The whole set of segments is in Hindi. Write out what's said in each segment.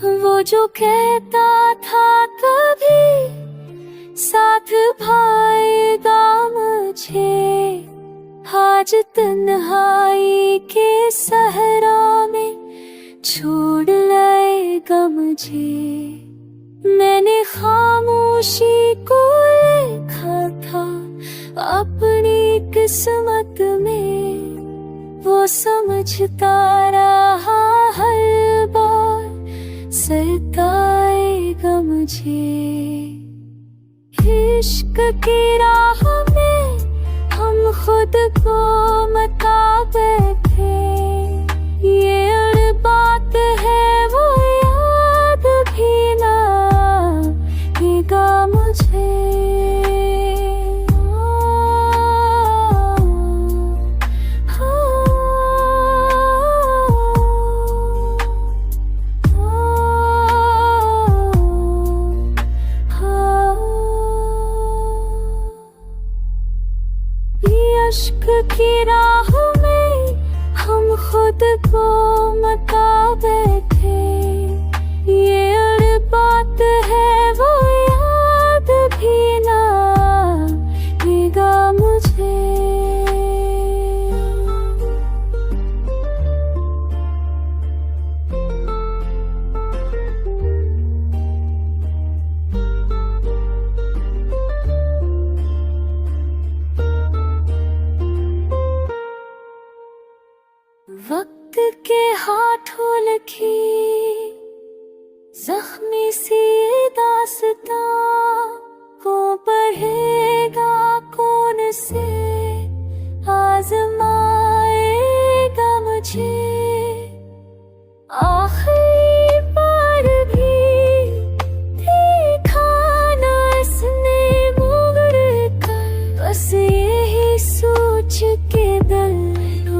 वो जो कहता था कभी साथ भाएगा मुझे, आज तन्हाई के सहरा में छोड़ लाएगा मुझे। मैंने खामोशी को लिखा था अपनी किस्मत में, वो समझता रहा हर बार सताएगा मुझे। इश्क की राह में हम खुद को मता बैठे, ये अड़ बात है वो याद भी ना आएगा मुझे। इश्क की राह में हम खुद को मता बैठे, ये अड़ बात है वो याद भी ना आएगा मुझे। वक्त के हाथों लिखी जख्मी सी दास्तां को पढ़ेगा कौन से, आजमाएगा मुझे। आखिरी बार भी देखा ना इसने मुड़ कर, बस यही सोच के दिल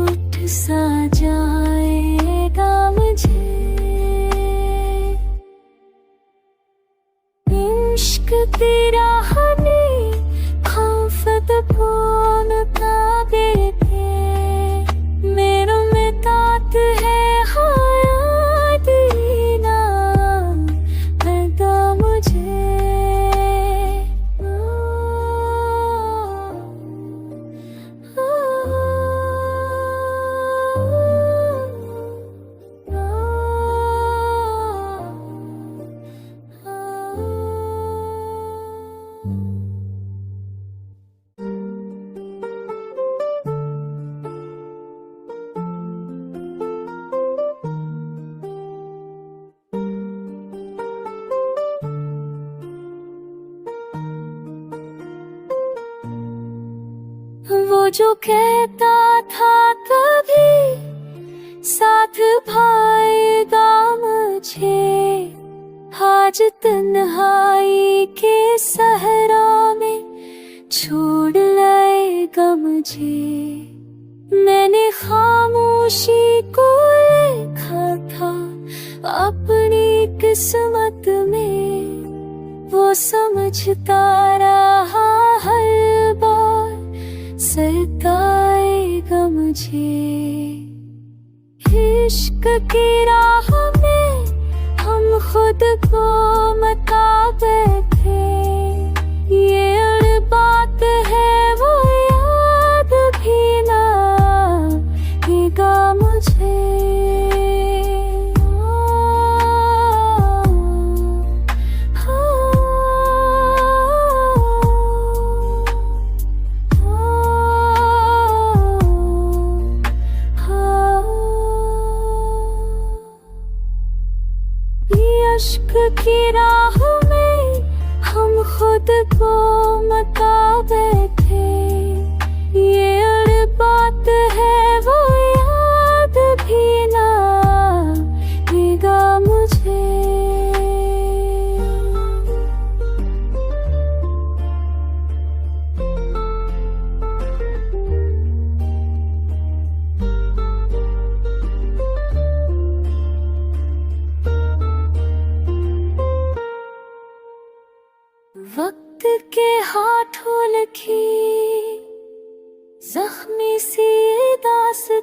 उठ सा जाएगा मुझे। इश्क की राह में खौफत कौन ताबे थे, मेरों में तात है हयात ही ना आएगा मुझे। वो जो कहता था कभी साथ भाएगा मुझे, आज तन्हाई के सहरा में छोड़ लाएगा मुझे। मैंने खामोशी को लिखा था अपनी किस्मत में, वो समझता रहा हर बार सताएगा मुझे। इश्क की राह में हम खुद को मता बैठे, ये अड़ बात है वो याद भी ना आएगा मुझे। इश्क की राह में हम खुद को मता बैठे, ये अड़ बात है वो याद भी ना आएगा मुझे। वक्त के हाथों लिखी जख्मी सी दास्तां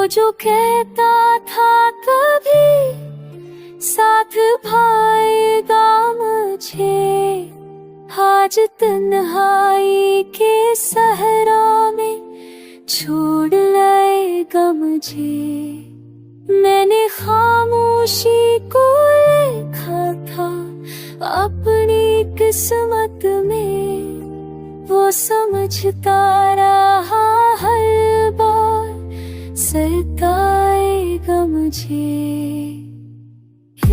जो कहता था कभी साथ भाएगा मुझे, आज तन्हाई के सहरा में छोड़ लाएगा मुझे। मैंने खामोशी को लिखा था अपनी किस्मत में, वो समझता रहा हर बार सताएगा मुझे।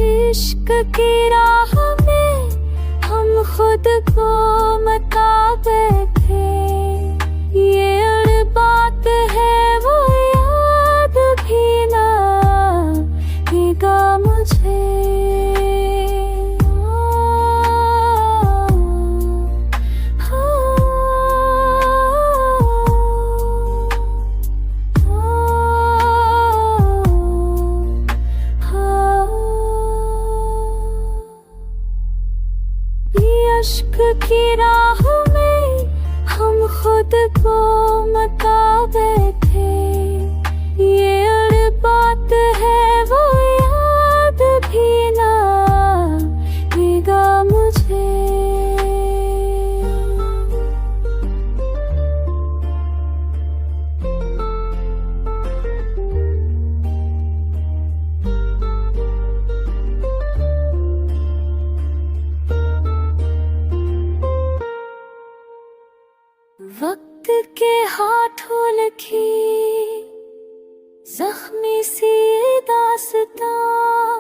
इश्क की राह में हम खुद को मता बैठे, ये अड़ बात है वो याद भी ना आएगा मुझे। इश्क की राह में हम खुद को मता बैठे, ये अड़ बात है वो याद भी ना आएगा मुझे। वक्त के हाथों लिखी जख्मी सी दास्तां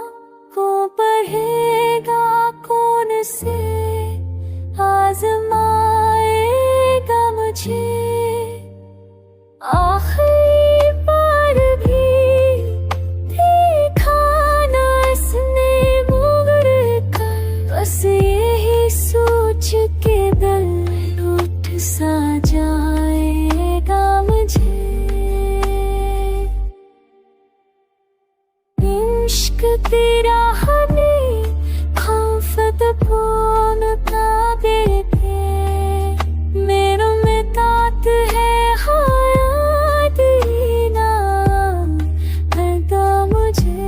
को पढ़ेगा कौन से, आज़माएगा मुझे। आखिरी बार भी देखा ना इसने मुड़ कर, बस यही सोच के दिल टूट सा जाएगा मुझे। इश्क तेरा हमें खाफत पूर्ण ताबे थे, मेरों में तात है याद ही ना आएगा मुझे।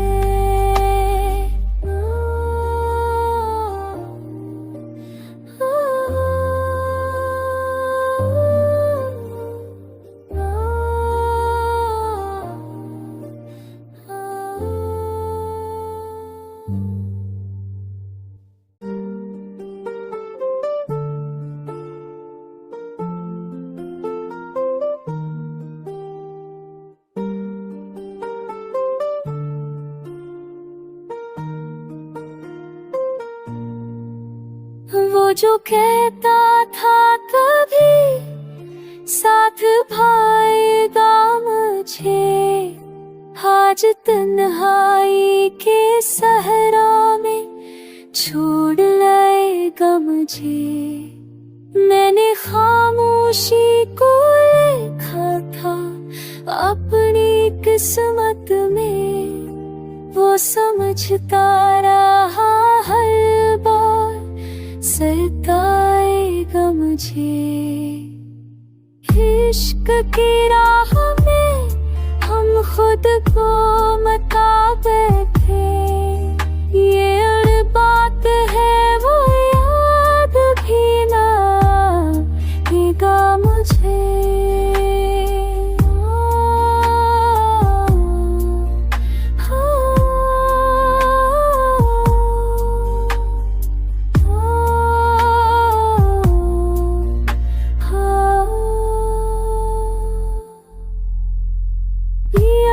वो जो कहता था कभी साथ भाएगा मुझे, आज तन्हाई के सहरा में छोड़ लाएगा मुझे। मैंने खामोशी को लिखा था अपनी किस्मत में, वो समझता रहा हर बार सताएगा मुझे। इश्क की राह में हम खुद को मता बैठे, ये अड़ बात है वो याद भी ना आएगा मुझे।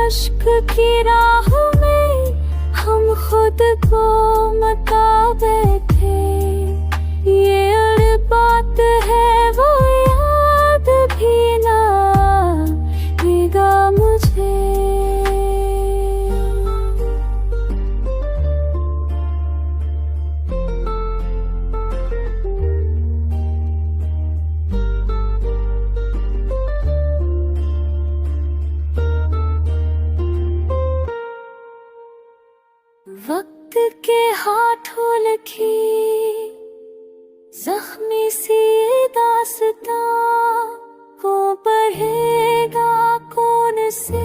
इश्क की राह में हम खुद को मता बैठे, ये अड़ बात है वो याद भी ना आएगा मुझे। वक्त के हाथों लिखी जख्मी सी दास्तां को पढ़ेगा कौन से,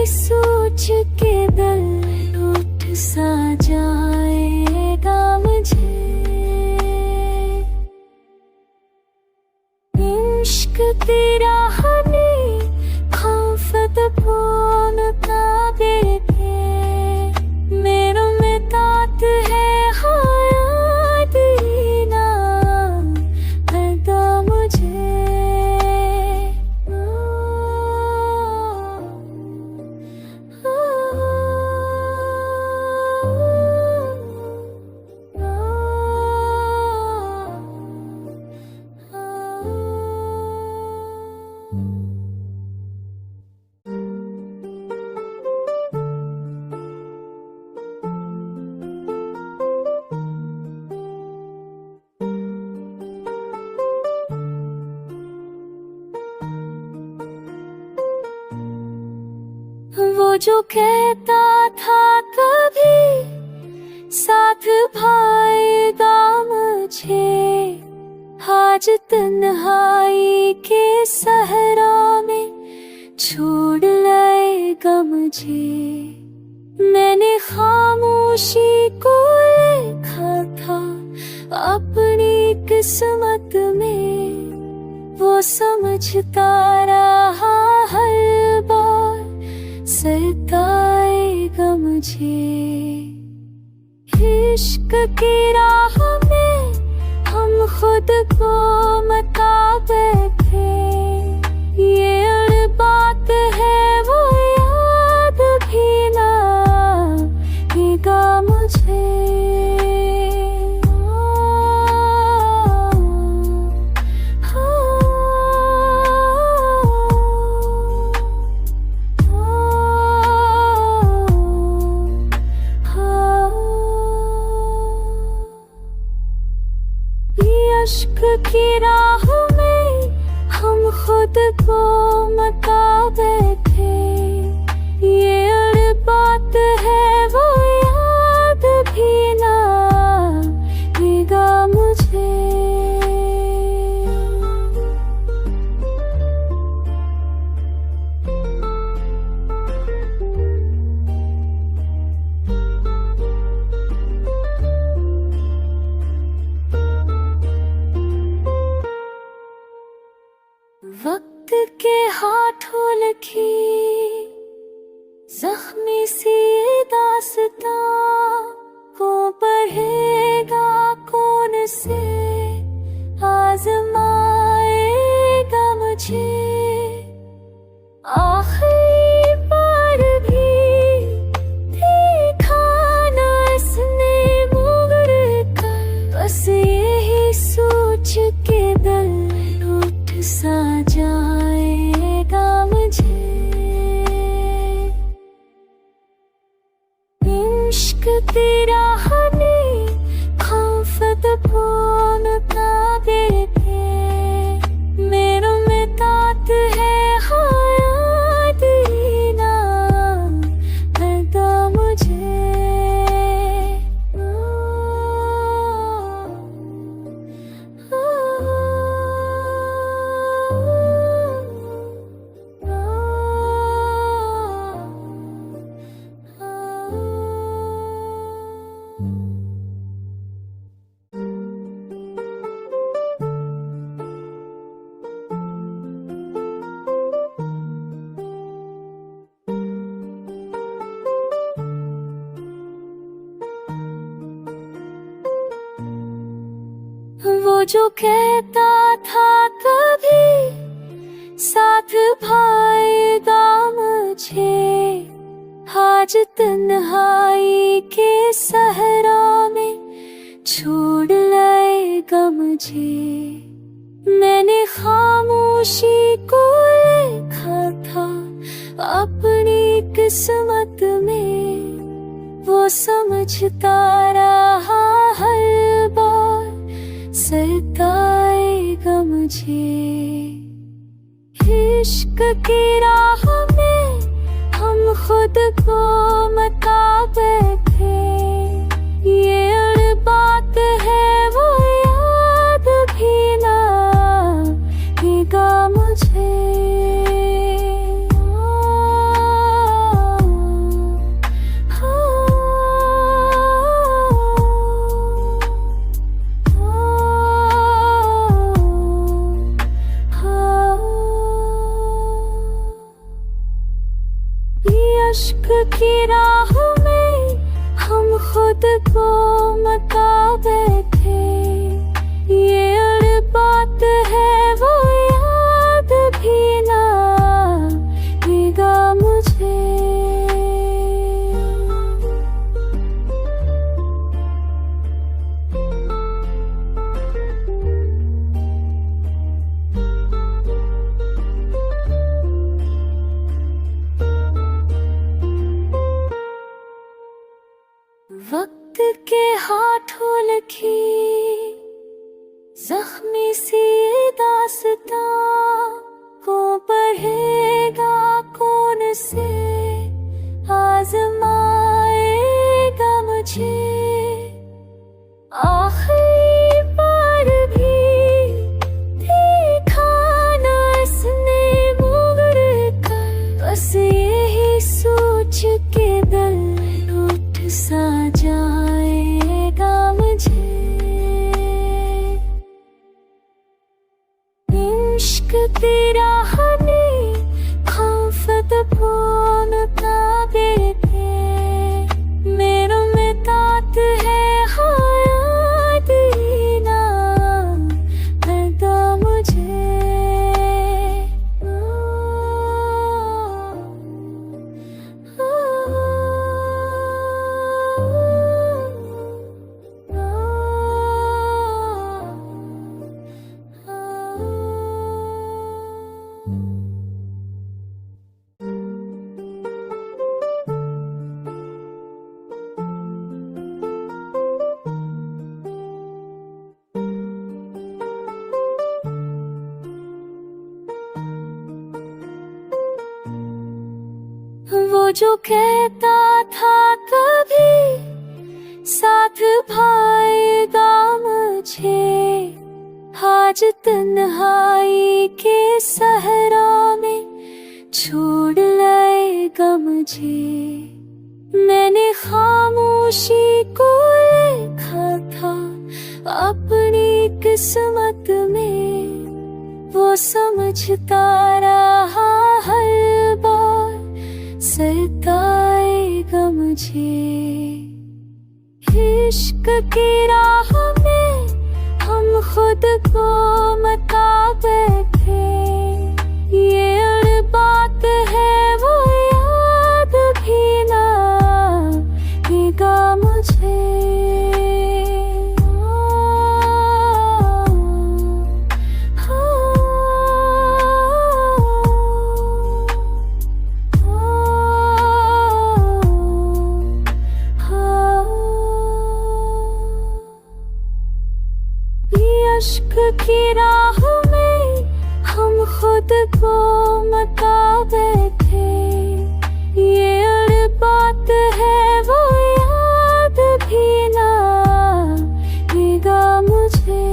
सोच के दिल टूट सा जाएगा मुझे। इश्क तेरा हमें खौफत फोन ताबे थे, मेरों में तात है हायात ही ना अदा मुझे। वो जो कहता था कभी साथ भाएगा मुझे, आज तन्हाई के सहरा में छोड़ लाएगा मुझे। मैंने खामोशी को लिखा था अपनी किस्मत में, वो समझता रहा हर बार सताएगा मुझे। इश्क की राह में हम खुद को मता बैठे, ये अड़ बात है वो याद भी ना आएगा मुझे। इश्क की राह में हम खुद को मता बैठे, ये अड़ बात है वो याद भी ना आएगा मुझे। वक्त के हाथों लिखी जख्मी सी दास्तां को पढ़ेगा कौन से, आजमाएगा मुझे। आखिरी बार भी देखा ना इसने मुड़ कर, बस यही सोच के दिल टूट सा जाएगा मुझे। इश्क तेरा हमें खौफत फोन ताबे थे, मेरों में तात है हायात ही ना अदा मुझे। वो जो कहता था कभी साथ भाएगा मुझे, आज तन्हाई के सहरा में छोड़ लाएगा मुझे। मैंने खामोशी को लिखा था अपनी किस्मत में, वो समझता रहा हर बार सताएगा मुझे। इश्क की राह में हम खुद को मता बैठे, ये अड़ बात है वो याद भी ना आएगा मुझे। इश्क की राह में हम खुद को मता बैठे, ये अड़ बात है वो याद भी ना आएगा मुझे। वक्त के हाथों लिखी जख्मी सी दास्तां को पढ़ेगा कौन से, आज़माएगा मुझे। आखिरी बार भी देखा ना इसने मुड़ कर, बस यही सोच के दिल टूट सा जाएगा मुझे। इश्क तेरा हमें खौफत फोन का बेटे, मेरों में तात है हयात ही ना पैदा मुझे। वो जो कहता था कभी साथ भाएगा मुझे, आज तन्हाई के सहरा में छोड़ लाएगा मुझे। मैंने खामोशी को लिखा था अपनी किस्मत में, वो समझता रहा हर बार सताएगा मुझे। इश्क की राह में हम खुद को मता बैठे, ये अड़ बात है वो याद भी ना आएगा मुझे। इश्क की राह में हम खुद को मता बैठे, ये अड़ बात है वो याद भी ना आएगा मुझे।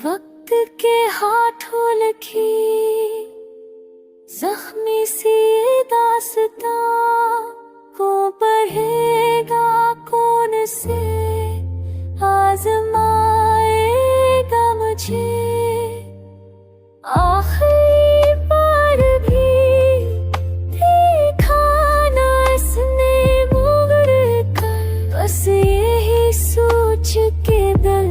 वक्त के हाथों लिखी जख्मी सी दास्तां को पढ़ेगा कौन से, आज़माएगा मुझे। आखिरी बार भी देखा ना इसने मुड़ कर, बस यही सोच के दिल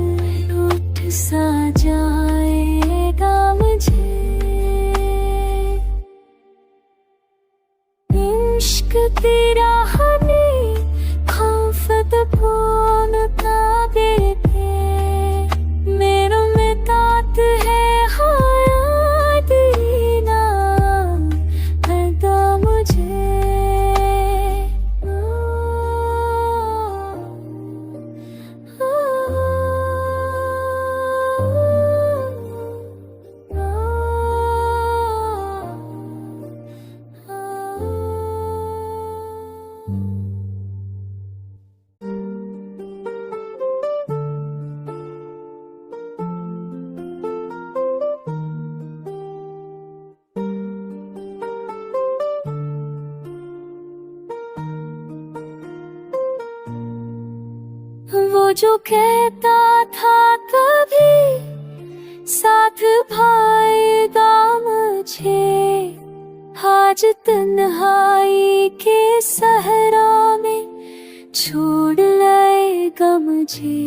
टूट सा जाएगा मुझे। इश्क तेरा हमें खौफत फोन का बेटे, मेरों में तात है हयात ही ना पैदा मुझे। जो कहता था कभी साथ भाएगा मुझे, आज तन्हाई के सहरा में छोड़ लाएगा मुझे।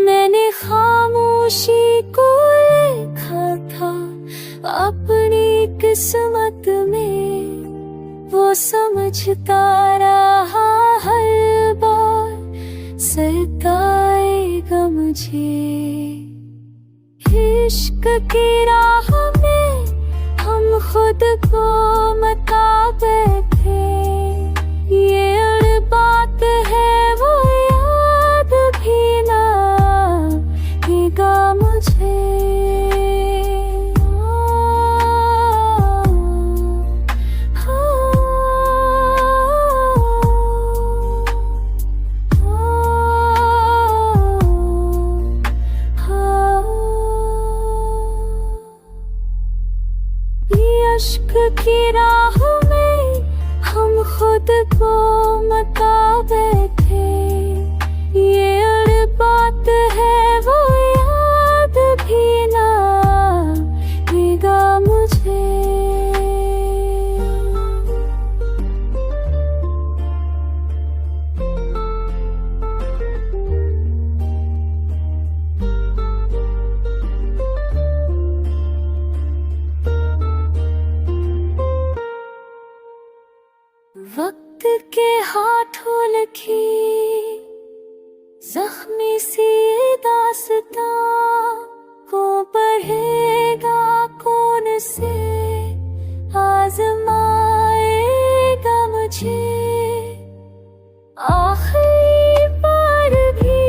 मैंने खामोशी को लिखा था अपनी किस्मत में, वो समझता रहा हर बार सताएगा मुझे। इश्क की राह में हम खुद को मता बैठे, ये अड़ बात है वो याद भी ना आएगा मुझे। इश्क की राह में हम खुद को मता बैठे, ये अड़ बात है वो याद भी ना आएगा मुझे। वक्त के हाथों लिखी जख्मी सी दास्तां को पढ़ेगा कौन से, आजमाएगा मुझे। आखिरी बार भी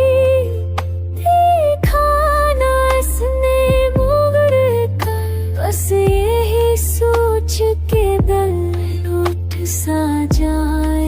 देखा ना इसने मुड़ कर, बस यही सोच के दिल सा जाए।